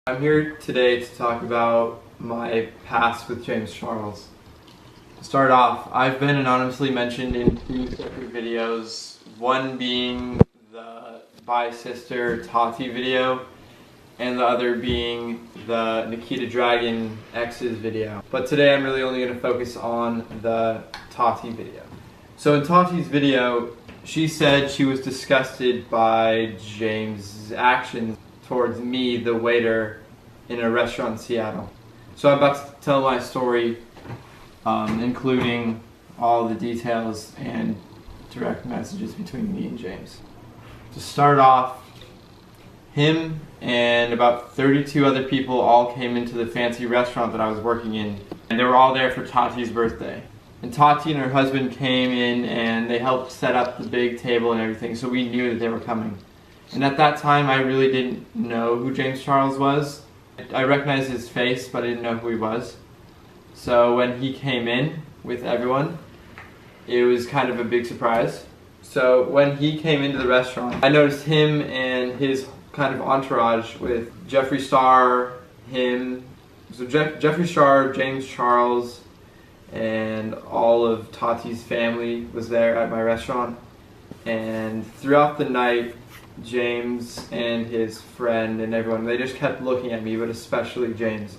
I'm here today to talk about my past with James Charles. To start off, I've been anonymously mentioned in two separate videos, one being the Bye Sister Tati video, and the other being the Nikita Dragon X's video. But today I'm really only going to focus on the Tati video. So in Tati's video, she said she was disgusted by James' actions towards me, the waiter, in a restaurant in Seattle. So I'm about to tell my story, including all the details and direct messages between me and James. To start off, him and about 32 other people all came into the fancy restaurant that I was working in, and they were all there for Tati's birthday. And Tati and her husband came in and they helped set up the big table and everything, so we knew that they were coming. And at that time I really didn't know who James Charles was. I recognized his face, but I didn't know who he was. So when he came in with everyone, it was kind of a big surprise. So when he came into the restaurant, I noticed him and his kind of entourage with Jeffree Star, him, so Jeffree Star, James Charles, and all of Tati's family was there at my restaurant. And throughout the night, James and his friend and everyone, they just kept looking at me, but especially James.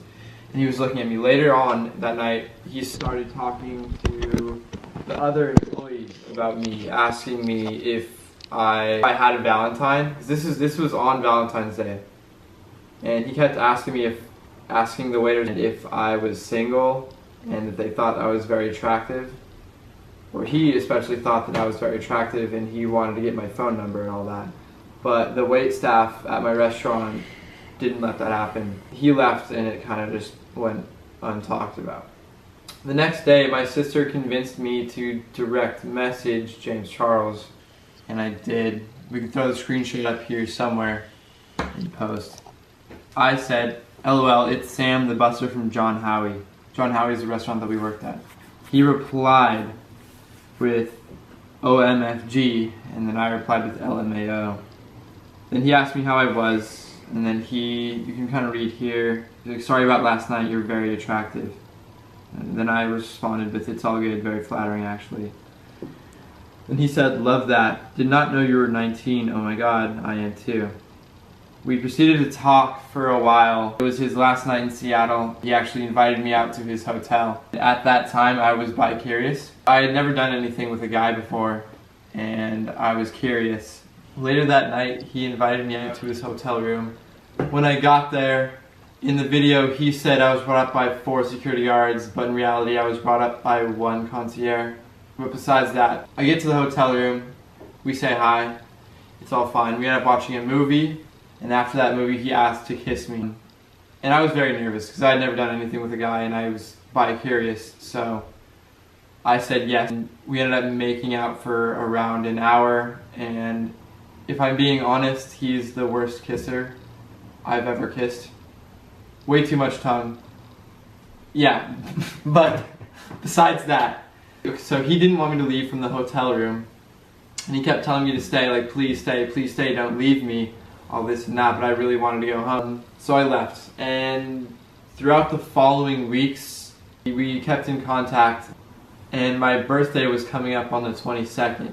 And he was looking at me. Later on that night, he started talking to the other employees about me, asking me if I had a Valentine. This was on Valentine's Day. And he kept asking the waiters if I was single and that they thought I was very attractive. Or he especially thought that I was very attractive and he wanted to get my phone number and all that. But the wait staff at my restaurant didn't let that happen. He left and it kind of just went untalked about. The next day, my sister convinced me to direct message James Charles, and I did. We can throw the screenshot up here somewhere in post. I said, "LOL, it's Sam the busser from John Howie." John Howie is the restaurant that we worked at. He replied with OMFG, and then I replied with LMAO. Then he asked me how I was, and then you can kind of read here, he's like, "Sorry about last night, you're very attractive." And then I responded with, "It's all good," very flattering actually. Then he said, "Love that. Did not know you were 19, oh my god, I am too." We proceeded to talk for a while. It was his last night in Seattle. He actually invited me out to his hotel. At that time, I was bi-curious. I had never done anything with a guy before, and I was curious. Later that night, he invited me out to his hotel room. When I got there, in the video, he said I was brought up by 4 security guards, but in reality, I was brought up by 1 concierge. But besides that, I get to the hotel room, we say hi, it's all fine. We end up watching a movie, and after that movie, he asked to kiss me. And I was very nervous, because I had never done anything with a guy, and I was bi-curious, so I said yes. And we ended up making out for around an hour, and if I'm being honest, he's the worst kisser I've ever kissed. Way too much tongue. Yeah, but besides that, so he didn't want me to leave from the hotel room, and he kept telling me to stay, like, please stay, don't leave me, all this and that, but I really wanted to go home. So I left, and throughout the following weeks, we kept in contact, and my birthday was coming up on the 22nd.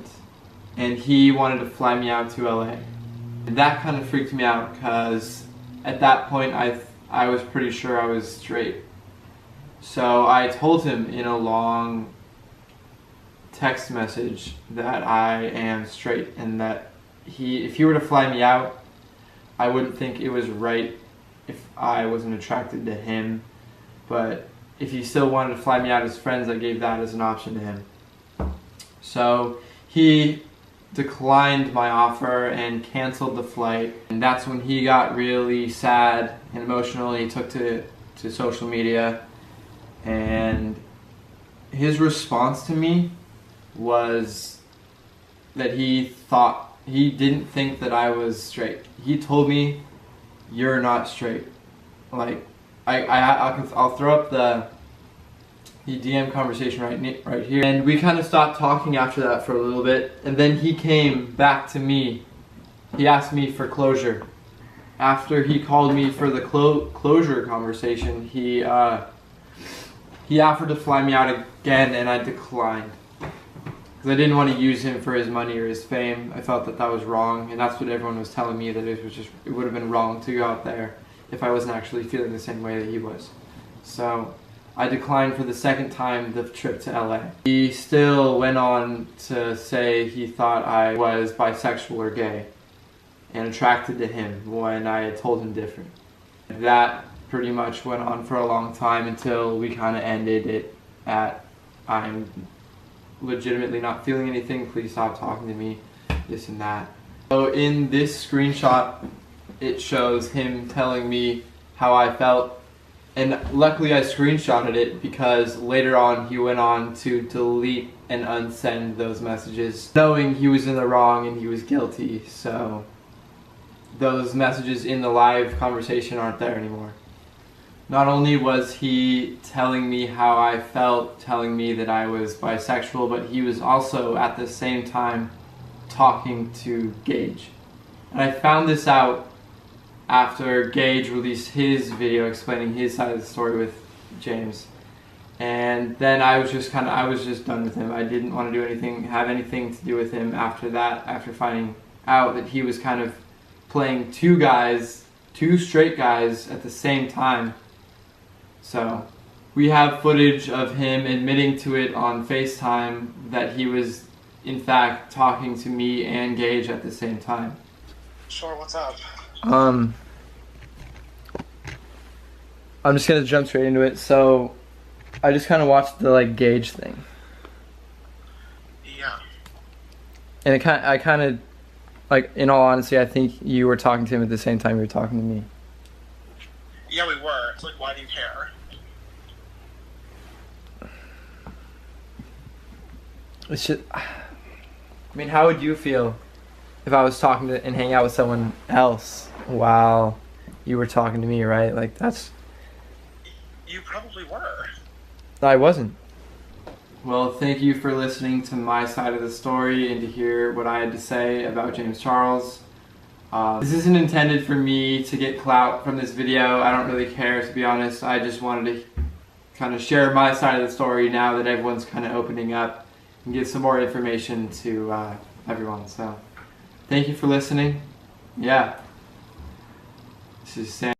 And he wanted to fly me out to LA. And that kind of freaked me out because at that point I was pretty sure I was straight. So I told him in a long text message that I am straight and that if he were to fly me out, I wouldn't think it was right if I wasn't attracted to him. But if he still wanted to fly me out as friends, I gave that as an option to him. So he declined my offer and canceled the flight, and that's when he got really sad and emotional. He took to social media, and his response to me was that he didn't think that I was straight. He told me, "You're not straight." Like, I'll throw up the DM conversation right here. And we kind of stopped talking after that for a little bit, and then he came back to me. He asked me for closure. after he called me for the closure conversation, he offered to fly me out again, and I declined. Because I didn't want to use him for his money or his fame. I felt that that was wrong, and that's what everyone was telling me, that it would have been wrong to go out there if I wasn't actually feeling the same way that he was. So I declined for the second time the trip to LA. He still went on to say he thought I was bisexual or gay and attracted to him when I had told him different. That pretty much went on for a long time until we kind of ended it at, I'm legitimately not feeling anything, please stop talking to me, this and that. So in this screenshot, it shows him telling me how I felt, and luckily I screenshotted it because later on he went on to delete and unsend those messages, knowing he was in the wrong and he was guilty. So those messages in the live conversation aren't there anymore. Not only was he telling me how I felt, telling me that I was bisexual, but he was also at the same time talking to Gage. And I found this out after Gage released his video explaining his side of the story with James. And then I was just done with him. I didn't want to do anything, have anything to do with him after that, after finding out that he was kind of playing two straight guys at the same time. So we have footage of him admitting to it on FaceTime that he was in fact talking to me and Gage at the same time. Sure, what's up? I'm just gonna jump straight into it. So I just kind of watched the Gage thing. Yeah. And I kind of in all honesty, I think you were talking to him at the same time you were talking to me. Yeah, we were. It's like, why do you care? It's just, I mean, how would you feel if I was talking to and hanging out with someone else while you were talking to me, right? Like, that's... You probably were. I wasn't. Well, thank you for listening to my side of the story and to hear what I had to say about James Charles. This isn't intended for me to get clout from this video. I don't really care, to be honest. I just wanted to kind of share my side of the story now that everyone's kind of opening up and give some more information to everyone. So, thank you for listening. Yeah. This is Sam.